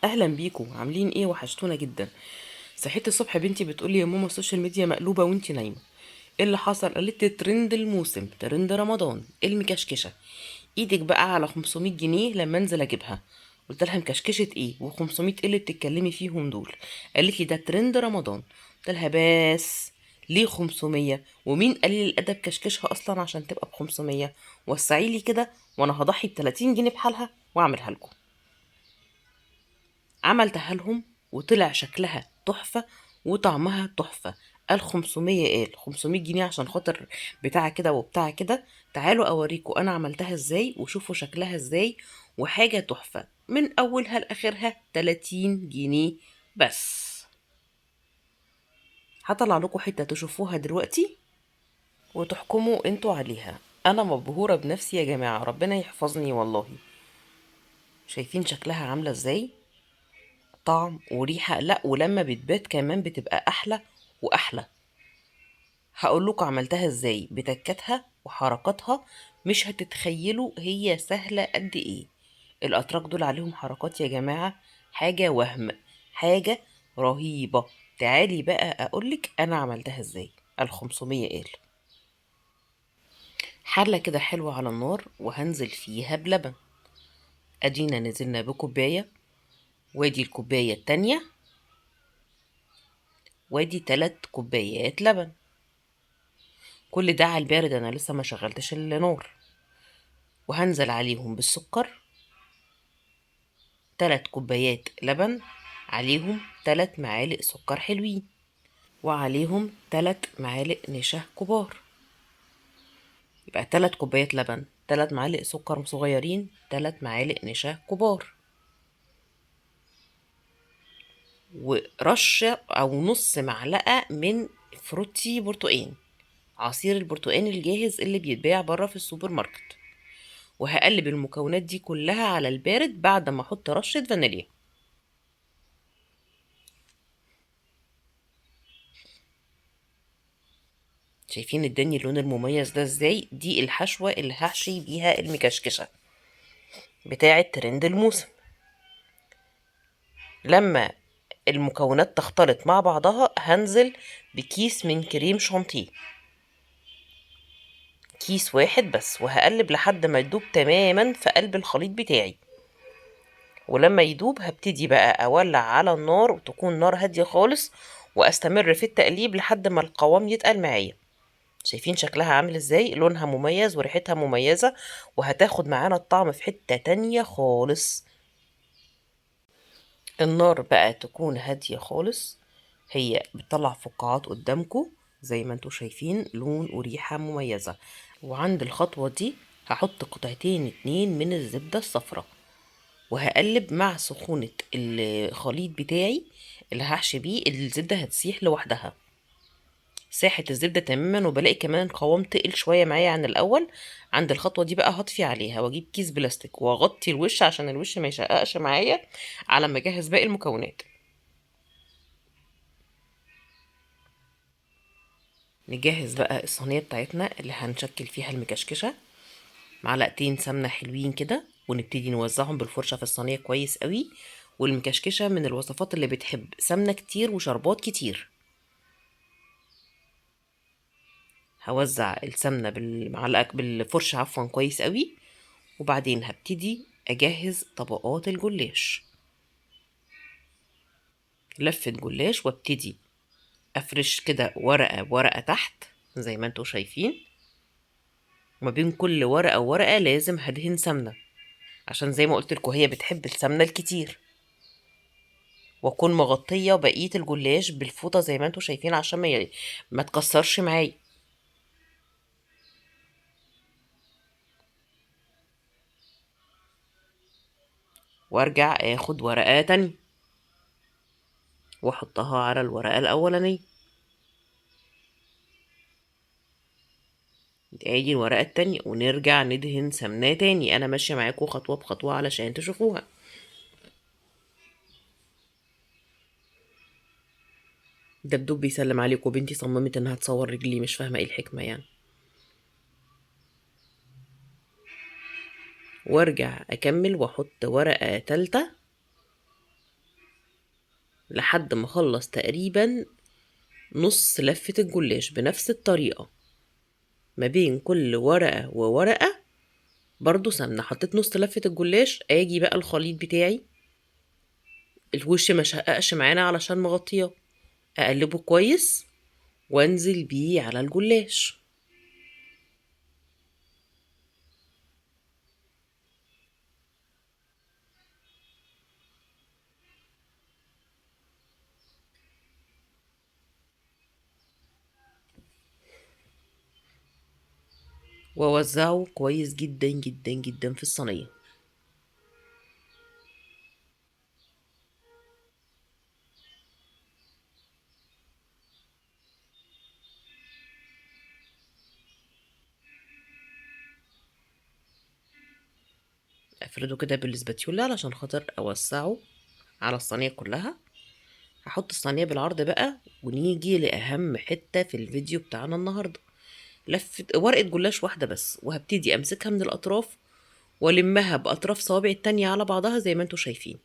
اهلا بيكم، عاملين ايه؟ وحشتونا جدا. صحيت الصبح بنتي بتقولي يا ماما السوشيال ميديا مقلوبه وانتي نايمه. ايه اللي حصل؟ قالت لي ترند الموسم، ترند رمضان، المكشكشه. ايدك بقى على 500 جنيه لما انزل اجيبها. قلت لها مكشكشه ايه و500 ايه اللي بتتكلمي فيهم دول؟ قالت لي ده ترند رمضان. قلت لها بس ليه 500؟ ومين قليل الادب كشكشها اصلا عشان تبقى ب 500؟ وسعي لي كده وانا هضحي ب 30 جنيه بحالها واعملها لكم. عملتها لهم وطلع شكلها تحفة وطعمها تحفة. قال 500، قال 500 جنيه عشان خاطر بتاع كده وبتاع كده. تعالوا اوريكم انا عملتها ازاي وشوفوا شكلها ازاي. وحاجة تحفة من اولها لاخرها 30 جنيه بس. هطلع لكم حتة تشوفوها دلوقتي وتحكموا انتوا عليها. انا مبهورة بنفسي يا جماعة، ربنا يحفظني والله. شايفين شكلها عاملة ازاي؟ طعم وريحة، لا ولما بتبات كمان بتبقى أحلى وأحلى. هقول لكم عملتها ازاي بتكاتها وحركاتها. مش هتتخيلوا هي سهلة قد ايه. الأتراك دول عليهم حركات يا جماعة، حاجة وهم، حاجة رهيبة. تعالي بقى أقولك أنا عملتها ازاي. ال500 قال حلة كده حلوة على النار وهنزل فيها بلبن. أدينا نزلنا بكوباية، وادي الكوباية التانية، وادي 3 كوبايات لبن. كل ده على البارد، انا لسه ما شغلتش النار. وهنزل عليهم بالسكر. 3 كوبايات لبن عليهم 3 معالق سكر حلوين، وعليهم 3 معالق نشا كبار. يبقى 3 كوبايات لبن، 3 معالق سكر صغيرين، 3 معالق نشا كبار. ورشة او نص معلقة من فروتي برتقان، عصير البرتقان الجاهز اللي بيتباع بره في السوبر ماركت. وهقلب المكونات دي كلها على البارد بعد ما احط رشة فانيليا. شايفين اداني اللون المميز ده ازاي؟ دي الحشوة اللي هحشي بيها المكشكشة بتاعة ترند الموسم. لما المكونات تختلط مع بعضها هنزل بكيس من كريم شانتيه، كيس واحد بس، وهقلب لحد ما يدوب تماما في قلب الخليط بتاعي. ولما يدوب هبتدي بقى اولع على النار وتكون نار هادية خالص، واستمر في التقليب لحد ما القوام يتقل معايا. شايفين شكلها عامل ازاي؟ لونها مميز وريحتها مميزة، وهتاخد معانا الطعم في حتة تانية خالص. النار بقى تكون هادية خالص. هي بتطلع فقاعات قدامكم زي ما انتوا شايفين، لون وريحة مميزة. وعند الخطوة دي هحط قطعتين 2 من الزبدة الصفراء، وهقلب مع سخونة الخليط بتاعي اللي هحشي بيه. الزبدة هتسيح لوحدها، ساحة الزبدة تماما، وبلاقي كمان القوام تقل شوية معايا عن الأول. عند الخطوة دي بقى هطفي عليها واجيب كيس بلاستيك واغطي الوش عشان الوش ما يشققش معايا على ما اجهز باقي المكونات. نجهز بقى الصينية بتاعتنا اللي هنشكل فيها المكشكشة. معلقتين سمنة حلوين كده، ونبتدي نوزعهم بالفرشة في الصينية كويس قوي. والمكشكشة من الوصفات اللي بتحب سمنة كتير وشربات كتير. هوزع السمنة بالمعلقة بالفرشة عفوا كويس قوي. وبعدين هبتدي اجهز طبقات الجلاش. لفة جلاش وابتدي افرش كده ورقة بورقة تحت زي ما انتوا شايفين. وما بين كل ورقة وورقة لازم هدهن سمنة، عشان زي ما قلت لكم هي بتحب السمنة الكتير. واكون مغطية بقية الجلاش بالفوطة زي ما انتوا شايفين عشان ما تكسرش معايا. وارجع اخد ورقة تانية واحطها على الورقة الاولانية. ادي الورقة التانية ونرجع ندهن سمنة تاني. انا ماشية معاكم خطوة بخطوة علشان تشوفوها. دبدوب بيسلم عليكم، بنتي صممت انها تصور رجلي، مش فاهمة ايه الحكمة يعني. وارجع اكمل واحط ورقة تالتة لحد ما اخلص تقريبا نص لفة الجلاش بنفس الطريقة. ما بين كل ورقة وورقة برضو سمنة. حطيت نص لفة الجلاش، اجي بقى الخليط بتاعي الوش ما شققش معانا علشان مغطياه، اقلبه كويس وانزل بيه على الجلاش. واوزعه كويس جدا جدا جدا في الصينية. افرده كده بالسباتيولا علشان خاطر اوسعه على الصينية كلها. هحط الصينية بالعرض بقى، ونيجي لأهم حتة في الفيديو بتاعنا النهاردة. لفة ورقة جلاش واحدة بس، وهبتدي أمسكها من الأطراف والمها بأطراف صوابع التانية على بعضها زي ما انتوا شايفين.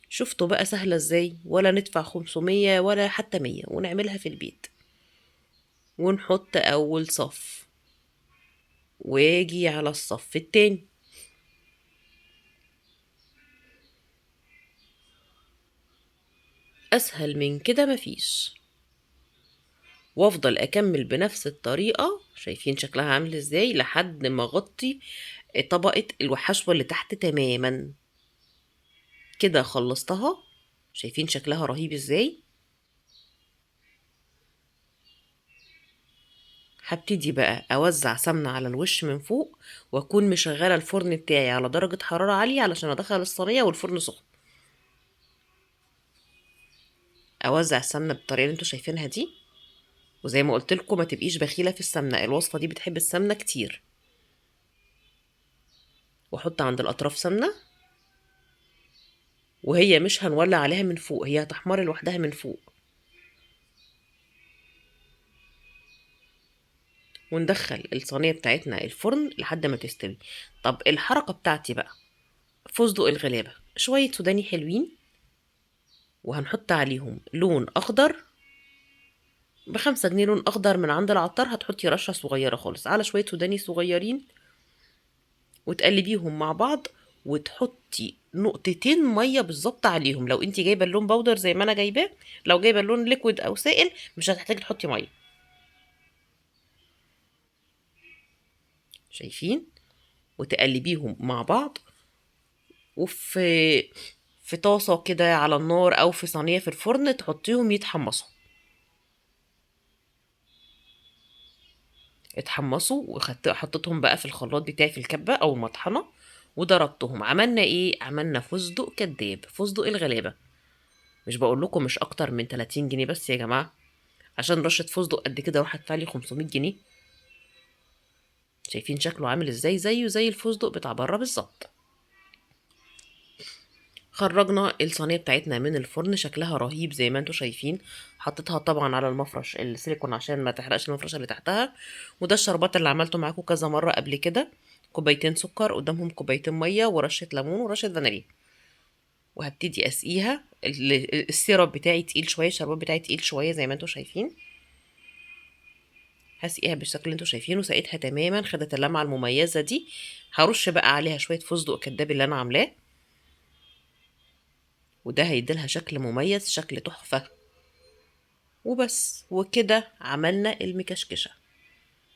شفتوا بقى سهلة ازاي؟ ولا ندفع 500 ولا حتى 100 ونعملها في البيت. ونحط أول صف، واجي على الصف التاني. أسهل من كده مفيش. وافضل أكمل بنفس الطريقة، شايفين شكلها عامل ازاي، لحد ما أغطي طبقة الحشوة اللي تحت تماما. كده خلصتها. شايفين شكلها رهيب ازاي. هبتدي بقى اوزع سمنة على الوش من فوق، واكون مشغلة الفرن بتاعي على درجة حرارة عالية علشان ادخل الصينية والفرن سخن. اوزع السمنة بالطريقة اللي انتوا شايفينها دي. وزي ما قلت لكم ما تبقيش بخيلة في السمنة، الوصفة دي بتحب السمنة كتير. واحط عند الاطراف سمنة، وهي مش هنولع عليها من فوق، هي هتحمر لوحدها من فوق. وندخل الصينية بتاعتنا الفرن لحد ما تستوي. طب الحركة بتاعتي بقى، فستق الغلابة شوية سوداني حلوين، وهنحط عليهم لون أخضر. ب5 جنيه لون أخضر من عند العطار، هتحطي رشة صغيرة خالص على شوية سوداني صغيرين، وتقلبيهم مع بعض. وتحطي نقطتين مية بالظبط عليهم، لو انت جايبة اللون بودر زي ما انا جايباه. لو جايبة اللون ليكويد او سائل مش هتحتاجي تحطي مية. شايفين؟ وتقلبيهم مع بعض. وفي طاسة كده على النار او في صينية في الفرن تحطيهم يتحمصوا. اتحمصوا حطيتهم بقى في الخلاط بتاعي في الكبة او المطحنة، وضربتهم. عملنا ايه؟ عملنا فستق كداب، فستق الغلابة. مش بقول لكم مش اكتر من 30 جنيه بس يا جماعة. عشان رشة فستق قد كده اروح ادفع لي 500 جنيه. شايفين شكله عامل ازاي؟ زيه زي الفستق بتاع بره بالظبط. خرجنا الصينية بتاعتنا من الفرن، شكلها رهيب زي ما انتوا شايفين. حطيتها طبعا على المفرش السيليكون عشان ما تحرقش المفرش اللي تحتها. وده الشربات اللي عملته معاكم كذا مرة قبل كده. كوبايتين سكر قدامهم كوبايتين مية ورشة ليمون ورشة فانيليا. وهبتدي اسقيها. السيرب بتاعي تقيل شوية، الشربات بتاعي تقيل شوية زي ما انتوا شايفين. هسقيها بالشكل اللي انتوا شايفينه، سقيتها تماما، خدت اللمعة المميزة دي. هرش بقى عليها شوية فستق كداب اللي انا عاملاه، وده هيديلها شكل مميز، شكل تحفة. وبس، وكده عملنا المكشكشة.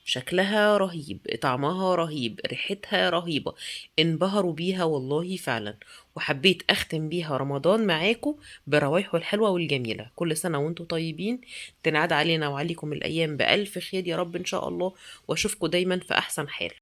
شكلها رهيب، طعمها رهيب، ريحتها رهيبة. انبهروا بيها والله فعلا. وحبيت اختم بيها رمضان معاكم بروايحه الحلوة والجميلة. كل سنة وانتم طيبين. تنعاد علينا وعليكم الأيام بألف خير يا رب إن شاء الله. واشوفكم دايما في أحسن حال.